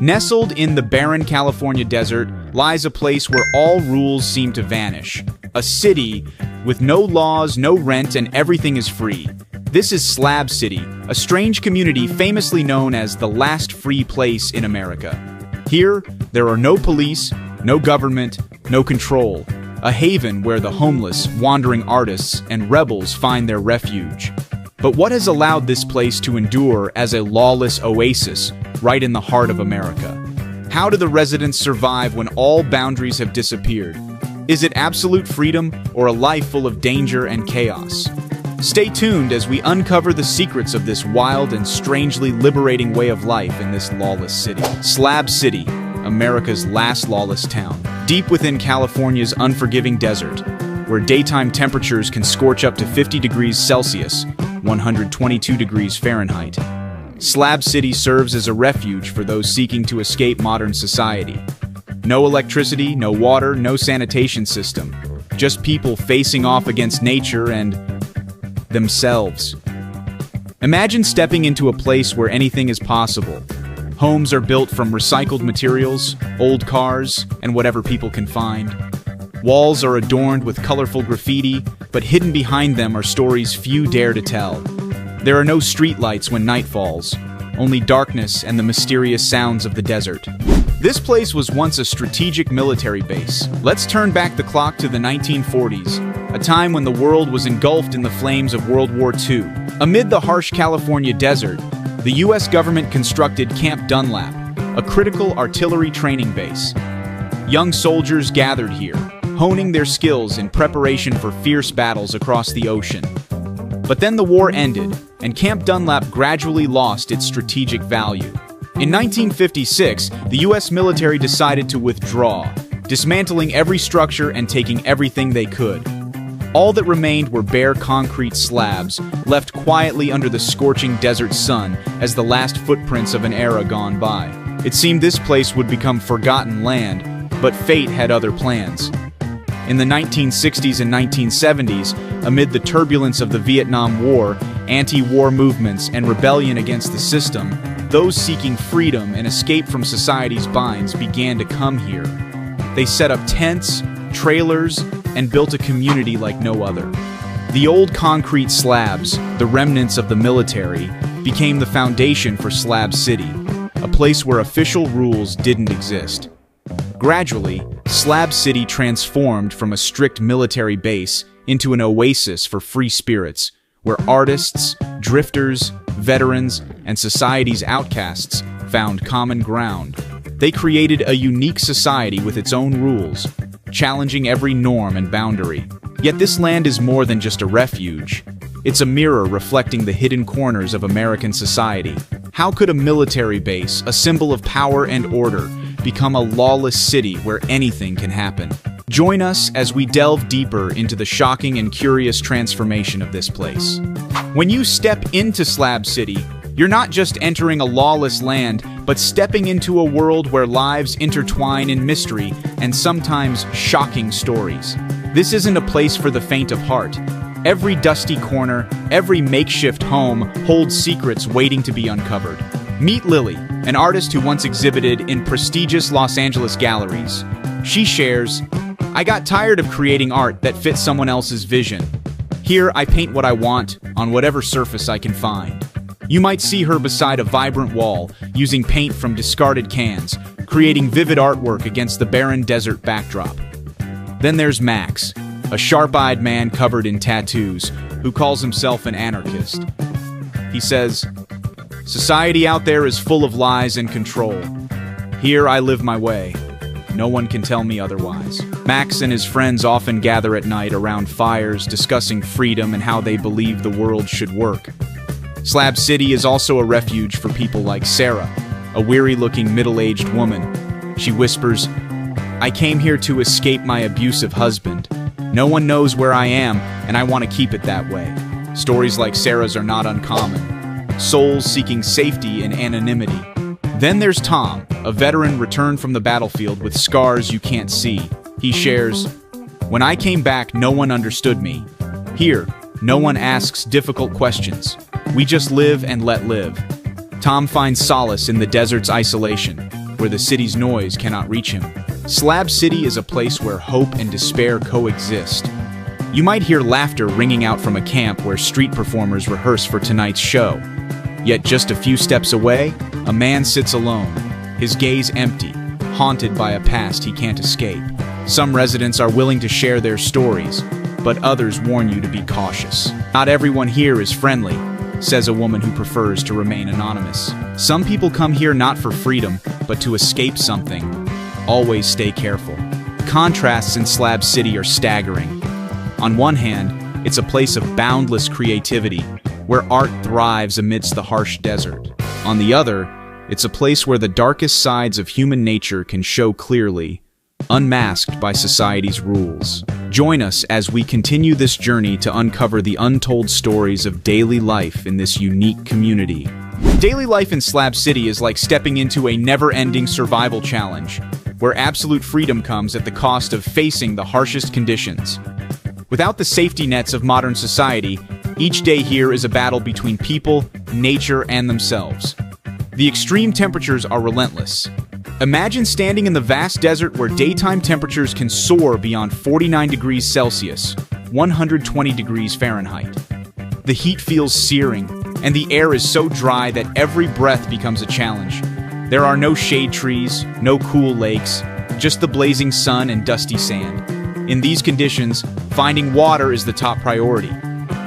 Nestled in the barren California desert lies a place where all rules seem to vanish. A city with no laws, no rent, and everything is free. This is Slab City, a strange community famously known as the last free place in America. Here, there are no police, no government, no control. A haven where the homeless, wandering artists, and rebels find their refuge. But what has allowed this place to endure as a lawless oasis right in the heart of America? How do the residents survive when all boundaries have disappeared? Is it absolute freedom or a life full of danger and chaos? Stay tuned as we uncover the secrets of this wild and strangely liberating way of life in this lawless city. Slab City, America's last lawless town, deep within California's unforgiving desert, where daytime temperatures can scorch up to 50 degrees Celsius, 122 degrees Fahrenheit. Slab City serves as a refuge for those seeking to escape modern society. No electricity, no water, no sanitation system. Just people facing off against nature and themselves. Imagine stepping into a place where anything is possible. Homes are built from recycled materials, old cars, and whatever people can find. Walls are adorned with colorful graffiti, but hidden behind them are stories few dare to tell. There are no streetlights when night falls, only darkness and the mysterious sounds of the desert. This place was once a strategic military base. Let's turn back the clock to the 1940s, a time when the world was engulfed in the flames of World War II. Amid the harsh California desert, the U.S. government constructed Camp Dunlap, a critical artillery training base. Young soldiers gathered here, honing their skills in preparation for fierce battles across the ocean. But then the war ended, and Camp Dunlap gradually lost its strategic value. In 1956, the U.S. military decided to withdraw, dismantling every structure and taking everything they could. All that remained were bare concrete slabs, left quietly under the scorching desert sun as the last footprints of an era gone by. It seemed this place would become forgotten land, but fate had other plans. In the 1960s and 1970s, amid the turbulence of the Vietnam War, anti-war movements, and rebellion against the system, those seeking freedom and escape from society's binds began to come here. They set up tents, trailers, and built a community like no other. The old concrete slabs, the remnants of the military, became the foundation for Slab City, a place where official rules didn't exist. Gradually, Slab City transformed from a strict military base into an oasis for free spirits, where artists, drifters, veterans, and society's outcasts found common ground. They created a unique society with its own rules, challenging every norm and boundary. Yet this land is more than just a refuge. It's a mirror reflecting the hidden corners of American society. How could a military base, a symbol of power and order, become a lawless city where anything can happen? Join us as we delve deeper into the shocking and curious transformation of this place. When you step into Slab City, you're not just entering a lawless land, but stepping into a world where lives intertwine in mystery and sometimes shocking stories. This isn't a place for the faint of heart. Every dusty corner, every makeshift home holds secrets waiting to be uncovered. Meet Lily, an artist who once exhibited in prestigious Los Angeles galleries. She shares, "I got tired of creating art that fits someone else's vision. Here, I paint what I want on whatever surface I can find." You might see her beside a vibrant wall, using paint from discarded cans, creating vivid artwork against the barren desert backdrop. Then there's Max, a sharp-eyed man covered in tattoos, who calls himself an anarchist. He says, "Society out there is full of lies and control. Here I live my way. No one can tell me otherwise." Max and his friends often gather at night around fires, discussing freedom and how they believe the world should work. Slab City is also a refuge for people like Sarah, a weary-looking middle-aged woman. She whispers, "I came here to escape my abusive husband. No one knows where I am, and I want to keep it that way." Stories like Sarah's are not uncommon. Souls seeking safety in anonymity. Then there's Tom, a veteran returned from the battlefield with scars you can't see. He shares, "When I came back, no one understood me. Here, no one asks difficult questions. We just live and let live." Tom finds solace in the desert's isolation, where the city's noise cannot reach him. Slab City is a place where hope and despair coexist. You might hear laughter ringing out from a camp where street performers rehearse for tonight's show. Yet just a few steps away, a man sits alone, his gaze empty, haunted by a past he can't escape. Some residents are willing to share their stories, but others warn you to be cautious. Not everyone here is friendly, says a woman who prefers to remain anonymous. Some people come here not for freedom, but to escape something. Always stay careful. The contrasts in Slab City are staggering. On one hand, it's a place of boundless creativity, where art thrives amidst the harsh desert. On the other, it's a place where the darkest sides of human nature can show clearly, unmasked by society's rules. Join us as we continue this journey to uncover the untold stories of daily life in this unique community. Daily life in Slab City is like stepping into a never-ending survival challenge, where absolute freedom comes at the cost of facing the harshest conditions. Without the safety nets of modern society, each day here is a battle between people, nature, and themselves. The extreme temperatures are relentless. Imagine standing in the vast desert where daytime temperatures can soar beyond 49 degrees Celsius, 120 degrees Fahrenheit. The heat feels searing, and the air is so dry that every breath becomes a challenge. There are no shade trees, no cool lakes, just the blazing sun and dusty sand. In these conditions, finding water is the top priority.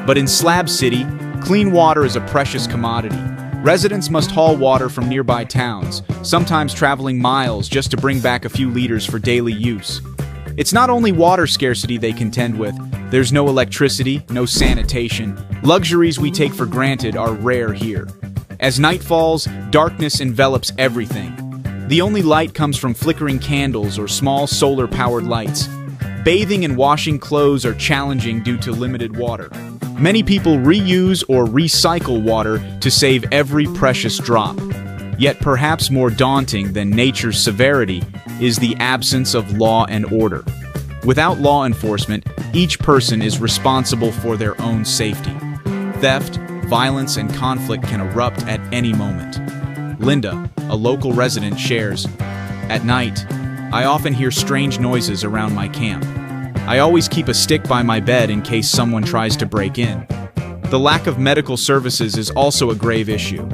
But in Slab City, clean water is a precious commodity. Residents must haul water from nearby towns, sometimes traveling miles just to bring back a few liters for daily use. It's not only water scarcity they contend with. There's no electricity, no sanitation. Luxuries we take for granted are rare here. As night falls, darkness envelops everything. The only light comes from flickering candles or small solar-powered lights. Bathing and washing clothes are challenging due to limited water. Many people reuse or recycle water to save every precious drop. Yet perhaps more daunting than nature's severity is the absence of law and order. Without law enforcement, each person is responsible for their own safety. Theft, violence, and conflict can erupt at any moment. Linda, a local resident, shares, "At night, I often hear strange noises around my camp. I always keep a stick by my bed in case someone tries to break in." The lack of medical services is also a grave issue.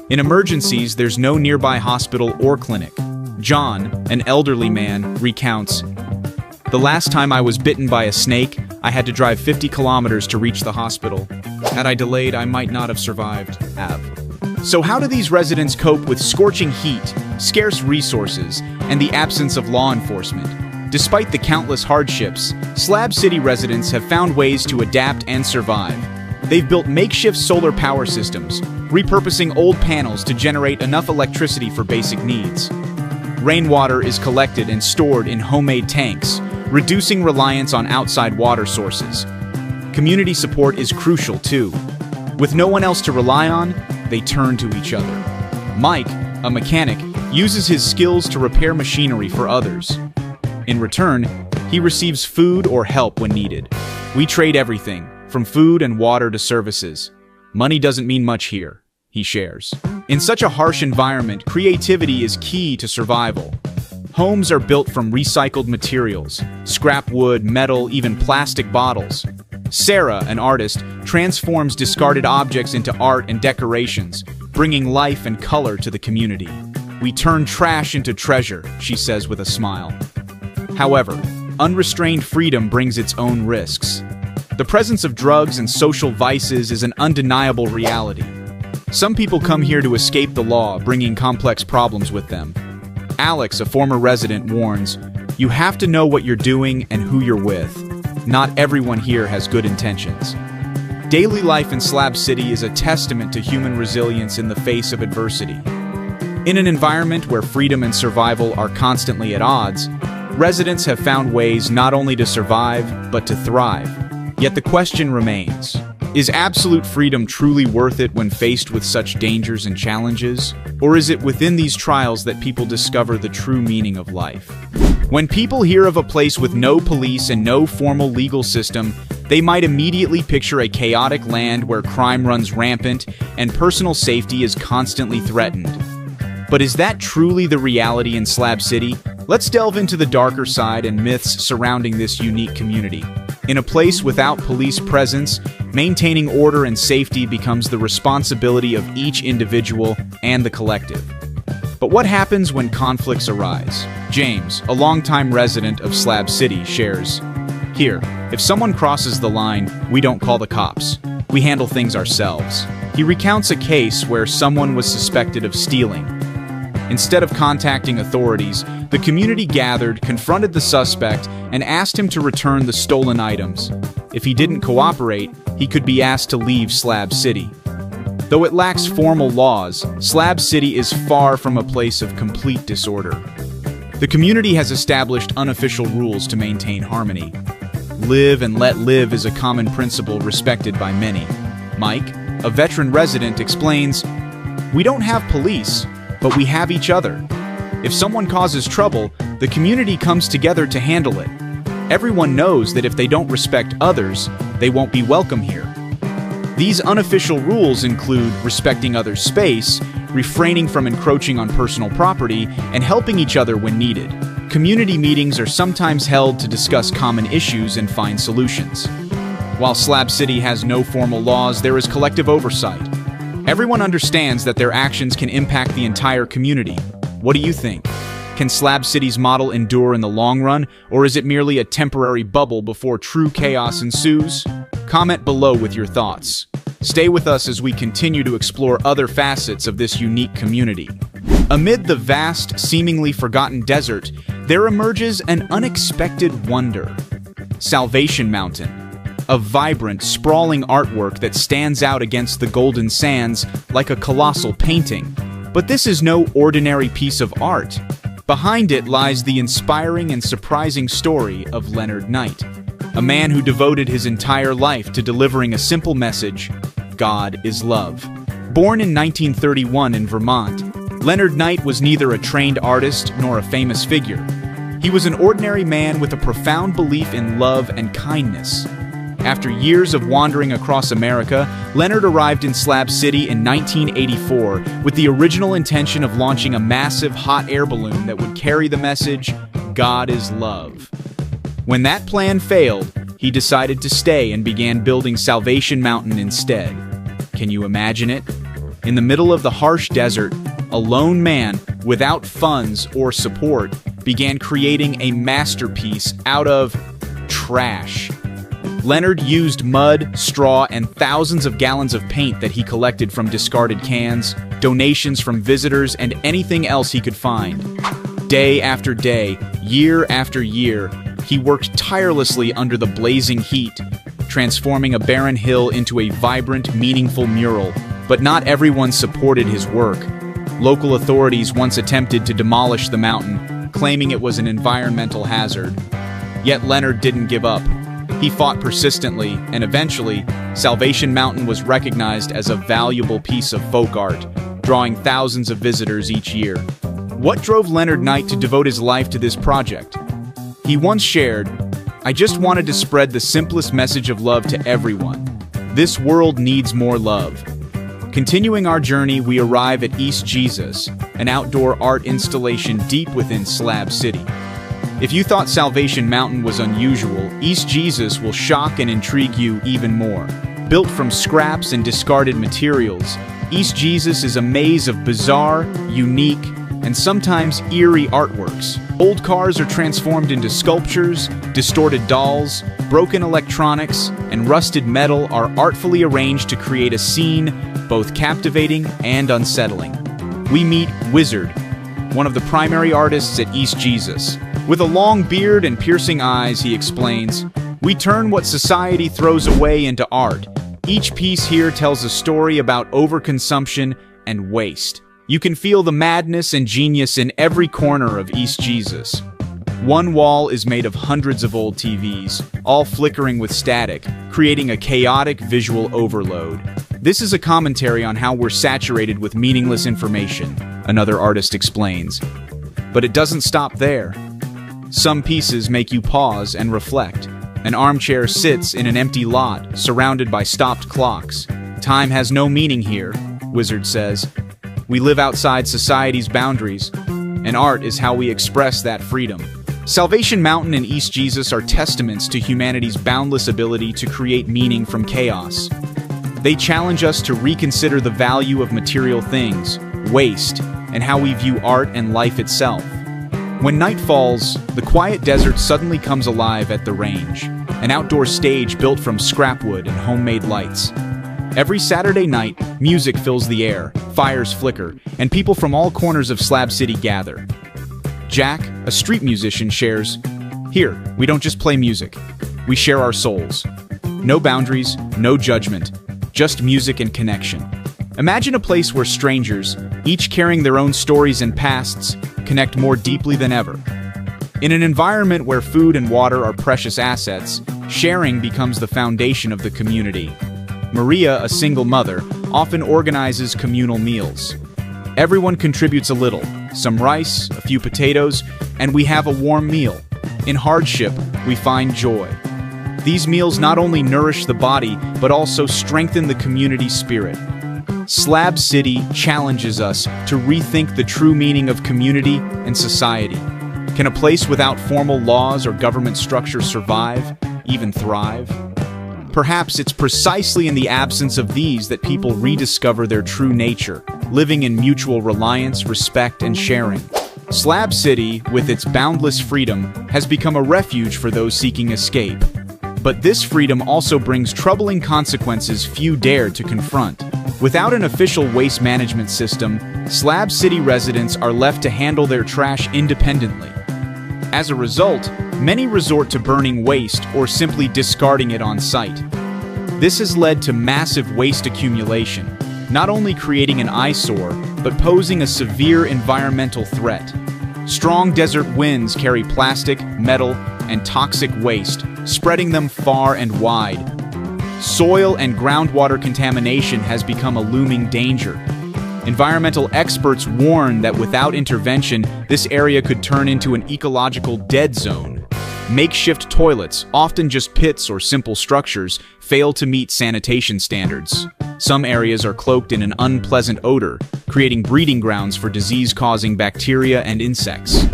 In emergencies, there's no nearby hospital or clinic. John, an elderly man, recounts, "The last time I was bitten by a snake, I had to drive 50 kilometers to reach the hospital. Had I delayed, I might not have survived." So how do these residents cope with scorching heat, scarce resources, and the absence of law enforcement? Despite the countless hardships, Slab City residents have found ways to adapt and survive. They've built makeshift solar power systems, repurposing old panels to generate enough electricity for basic needs. Rainwater is collected and stored in homemade tanks, reducing reliance on outside water sources. Community support is crucial too. With no one else to rely on, they turn to each other. Mike, a mechanic, uses his skills to repair machinery for others. In return, he receives food or help when needed. We trade everything, from food and water to services. Money doesn't mean much here, he shares. In such a harsh environment, creativity is key to survival. Homes are built from recycled materials, scrap wood, metal, even plastic bottles. Sarah, an artist, transforms discarded objects into art and decorations, bringing life and color to the community. "We turn trash into treasure," she says with a smile. However, unrestrained freedom brings its own risks. The presence of drugs and social vices is an undeniable reality. Some people come here to escape the law, bringing complex problems with them. Alex, a former resident, warns, "You have to know what you're doing and who you're with. Not everyone here has good intentions." Daily life in Slab City is a testament to human resilience in the face of adversity. In an environment where freedom and survival are constantly at odds, residents have found ways not only to survive, but to thrive. Yet the question remains, is absolute freedom truly worth it when faced with such dangers and challenges? Or is it within these trials that people discover the true meaning of life? When people hear of a place with no police and no formal legal system, they might immediately picture a chaotic land where crime runs rampant and personal safety is constantly threatened. But is that truly the reality in Slab City? Let's delve into the darker side and myths surrounding this unique community. In a place without police presence, maintaining order and safety becomes the responsibility of each individual and the collective. But what happens when conflicts arise? James, a longtime resident of Slab City, shares, "Here, if someone crosses the line, we don't call the cops. We handle things ourselves." He recounts a case where someone was suspected of stealing. Instead of contacting authorities, the community gathered, confronted the suspect, and asked him to return the stolen items. If he didn't cooperate, he could be asked to leave Slab City. Though it lacks formal laws, Slab City is far from a place of complete disorder. The community has established unofficial rules to maintain harmony. Live and let live is a common principle respected by many. Mike, a veteran resident, explains, "We don't have police, but we have each other. If someone causes trouble, the community comes together to handle it. Everyone knows that if they don't respect others, they won't be welcome here." These unofficial rules include respecting others' space, refraining from encroaching on personal property, and helping each other when needed. Community meetings are sometimes held to discuss common issues and find solutions. While Slab City has no formal laws, there is collective oversight. Everyone understands that their actions can impact the entire community. What do you think? Can Slab City's model endure in the long run, or is it merely a temporary bubble before true chaos ensues? Comment below with your thoughts. Stay with us as we continue to explore other facets of this unique community. Amid the vast, seemingly forgotten desert, there emerges an unexpected wonder. Salvation Mountain, a vibrant, sprawling artwork that stands out against the golden sands like a colossal painting. But this is no ordinary piece of art. Behind it lies the inspiring and surprising story of Leonard Knight, a man who devoted his entire life to delivering a simple message: God is love. Born in 1931 in Vermont, Leonard Knight was neither a trained artist nor a famous figure. He was an ordinary man with a profound belief in love and kindness. After years of wandering across America, Leonard arrived in Slab City in 1984 with the original intention of launching a massive hot air balloon that would carry the message, God is love. When that plan failed, he decided to stay and began building Salvation Mountain instead. Can you imagine it? In the middle of the harsh desert, a lone man, without funds or support, began creating a masterpiece out of trash. Leonard used mud, straw, and thousands of gallons of paint that he collected from discarded cans, donations from visitors, and anything else he could find. Day after day, year after year, he worked tirelessly under the blazing heat, transforming a barren hill into a vibrant, meaningful mural. But not everyone supported his work. Local authorities once attempted to demolish the mountain, claiming it was an environmental hazard. Yet Leonard didn't give up. He fought persistently, and eventually, Salvation Mountain was recognized as a valuable piece of folk art, drawing thousands of visitors each year. What drove Leonard Knight to devote his life to this project? He once shared, "I just wanted to spread the simplest message of love to everyone. This world needs more love." Continuing our journey, we arrive at East Jesus, an outdoor art installation deep within Slab City. If you thought Salvation Mountain was unusual, East Jesus will shock and intrigue you even more. Built from scraps and discarded materials, East Jesus is a maze of bizarre, unique, and sometimes eerie artworks. Old cars are transformed into sculptures, distorted dolls, broken electronics, and rusted metal are artfully arranged to create a scene both captivating and unsettling. We meet Wizard, one of the primary artists at East Jesus. With a long beard and piercing eyes, he explains, "We turn what society throws away into art. Each piece here tells a story about overconsumption and waste." You can feel the madness and genius in every corner of East Jesus. One wall is made of hundreds of old TVs, all flickering with static, creating a chaotic visual overload. This is a commentary on how we're saturated with meaningless information, another artist explains. But it doesn't stop there. Some pieces make you pause and reflect. An armchair sits in an empty lot, surrounded by stopped clocks. Time has no meaning here, Wizard says. We live outside society's boundaries, and art is how we express that freedom. Salvation Mountain and East Jesus are testaments to humanity's boundless ability to create meaning from chaos. They challenge us to reconsider the value of material things, waste, and how we view art and life itself. When night falls, the quiet desert suddenly comes alive at the range, an outdoor stage built from scrap wood and homemade lights. Every Saturday night, music fills the air, fires flicker, and people from all corners of Slab City gather. Jack, a street musician, shares, "Here, we don't just play music. We share our souls. No boundaries, no judgment, just music and connection." Imagine a place where strangers, each carrying their own stories and pasts, connect more deeply than ever. In an environment where food and water are precious assets, sharing becomes the foundation of the community. Maria, a single mother, often organizes communal meals. Everyone contributes a little, some rice, a few potatoes, and we have a warm meal. In hardship, we find joy. These meals not only nourish the body, but also strengthen the community spirit. Slab City challenges us to rethink the true meaning of community and society. Can a place without formal laws or government structure survive, even thrive? Perhaps it's precisely in the absence of these that people rediscover their true nature, living in mutual reliance, respect, and sharing. Slab City, with its boundless freedom, has become a refuge for those seeking escape. But this freedom also brings troubling consequences few dare to confront. Without an official waste management system, Slab City residents are left to handle their trash independently. As a result, many resort to burning waste or simply discarding it on site. This has led to massive waste accumulation, not only creating an eyesore, but posing a severe environmental threat. Strong desert winds carry plastic, metal, and toxic waste, spreading them far and wide. Soil and groundwater contamination has become a looming danger. Environmental experts warn that without intervention, this area could turn into an ecological dead zone. Makeshift toilets, often just pits or simple structures, fail to meet sanitation standards. Some areas are cloaked in an unpleasant odor, creating breeding grounds for disease-causing bacteria and insects.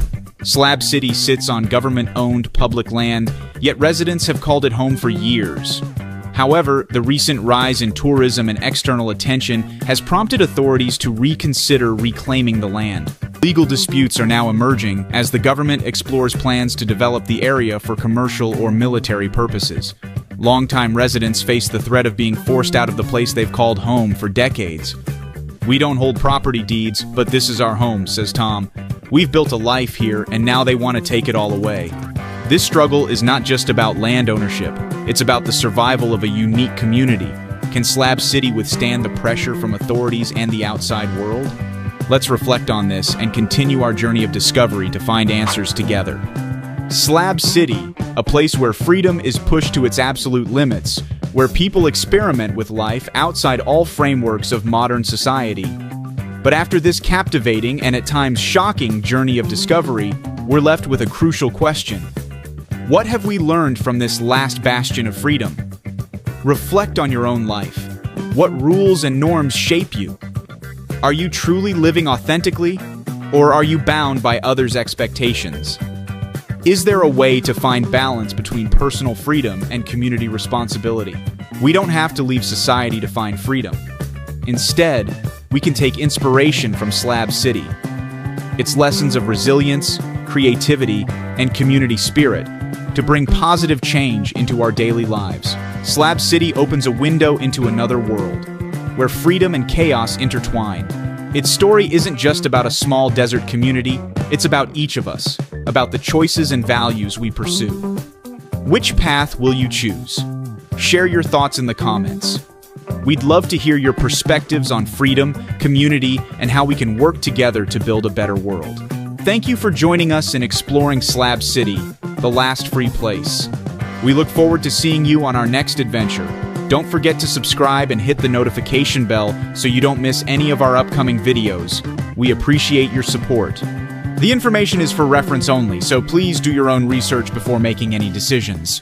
Slab City sits on government-owned public land, yet residents have called it home for years. However, the recent rise in tourism and external attention has prompted authorities to reconsider reclaiming the land. Legal disputes are now emerging as the government explores plans to develop the area for commercial or military purposes. Longtime residents face the threat of being forced out of the place they've called home for decades. "We don't hold property deeds, but this is our home," says Tom. "We've built a life here, and now they want to take it all away." This struggle is not just about land ownership. It's about the survival of a unique community. Can Slab City withstand the pressure from authorities and the outside world? Let's reflect on this and continue our journey of discovery to find answers together. Slab City, a place where freedom is pushed to its absolute limits, where people experiment with life outside all frameworks of modern society. But after this captivating and at times shocking journey of discovery, we're left with a crucial question. What have we learned from this last bastion of freedom? Reflect on your own life. What rules and norms shape you? Are you truly living authentically, or are you bound by others' expectations? Is there a way to find balance between personal freedom and community responsibility? We don't have to leave society to find freedom. Instead, we can take inspiration from Slab City. Its lessons of resilience, creativity, and community spirit to bring positive change into our daily lives. Slab City opens a window into another world, where freedom and chaos intertwine. Its story isn't just about a small desert community, it's about each of us, about the choices and values we pursue. Which path will you choose? Share your thoughts in the comments. We'd love to hear your perspectives on freedom, community, and how we can work together to build a better world. Thank you for joining us in exploring Slab City, the last free place. We look forward to seeing you on our next adventure. Don't forget to subscribe and hit the notification bell so you don't miss any of our upcoming videos. We appreciate your support. The information is for reference only, so please do your own research before making any decisions.